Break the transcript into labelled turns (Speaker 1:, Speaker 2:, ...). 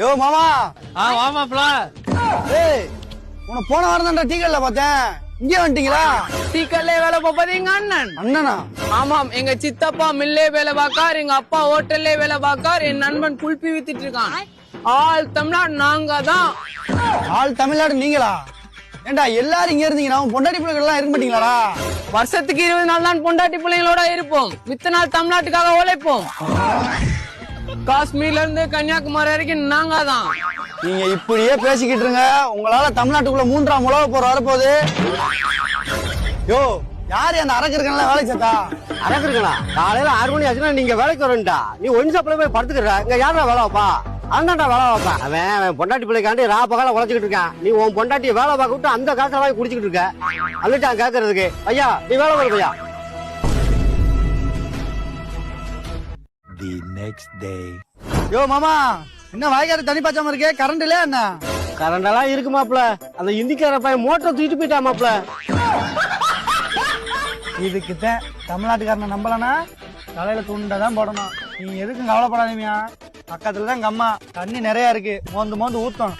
Speaker 1: யோ மாமா.
Speaker 2: வாமாப்ல.
Speaker 1: ஏய் உன போன வாரம் தான்டா டீ கடையில பார்த்தேன். இங்கே வந்துட்டீங்களா?
Speaker 2: டீ கடையில வேலை பார்ப்பது எங்க அண்ணன்.
Speaker 1: அண்ணனா?
Speaker 2: ஆமாம், எங்க சித்தப்பா மில்லே வேலை பார்க்கார், எங்க அப்பா ஹோட்டல்லே வேலை பார்க்கார், என் நண்பன் குல்பி வித்துட்டு இருக்கான். ஆல் தமிழ்நாடு நாங்க தான்.
Speaker 1: ஆல் தமிழ்நாடு நீங்களா? ஏண்டா எல்லாரும் இங்க இருந்தீங்கன்னா பொண்டாட்டி பிள்ளைகள் எல்லாம் இருக்க மாட்டீங்களாடா?
Speaker 2: வருஷத்துக்கு 20 நாள் தான் பொண்டாட்டி பிள்ளைங்களோட இருப்போம். மித்த நாள் தமிழ்நாட்டுக்காக உழைப்போம். காஷ்மீர்ல இருந்து கன்னியாகுமரி வரைக்கும் நாங்க தான்.
Speaker 1: நீங்க இப்படியே பேசிக்கிட்டு இருங்க. உங்களால தமிழ்நாட்டுக்குள்ள 3ஆம் உலக போர் வரப்போகுது. யோ யாரு அந்த அரக்கருக்கெல்லாம் வேலை சேர்த்தா?
Speaker 3: அரக்கருக்கா? காலையில 6 மணி ஆச்சுன்னா நீங்க வேலைக்கு வரண்டா. நீ ஒன் சாப்பிட போய் படுத்துக்கிற. இங்க யாரா வேலை வைப்பா? அந்தாண்டா வேலை வைப்பா. அவன் பொண்டாட்டி பிள்ளைக்காண்டி ராப்பகால உழைச்சிக்கிட்டு இருக்கான். நீ உன் பொண்டாட்டியை வேலை பார்க்க விட்டு அந்த காசுல வாங்கி குடிச்சுக்கிட்டு இருக்க. அல்லட்டான் கேட்கறதுக்கு. ஐயா நீ வேலை பாரு ஐயா.
Speaker 4: The next day.
Speaker 1: யோ மாமா, என்ன வாய்க்கார தண்ணி பாய்ச்சாம இருக்கே? கரண்ட் இல்லையா என்ன?
Speaker 3: கரண்ட் எல்லாம் இருக்கு மாப்ள. அந்த இந்திக்கார பையன் மோட்டரை தூக்கிட்டு போயிட்டா மாப்ள.
Speaker 1: இதுக்குத்தான் தமிழ்நாட்டுக்காரனை நம்பலனா தலையில துண்டதான் போடணும். நீ எதுக்கும் கவலைப்படாதீங்க. பக்கத்துலதான் எங்க அம்மா தண்ணி நிறைய இருக்கு. மோந்து மோந்து ஊத்தணும்.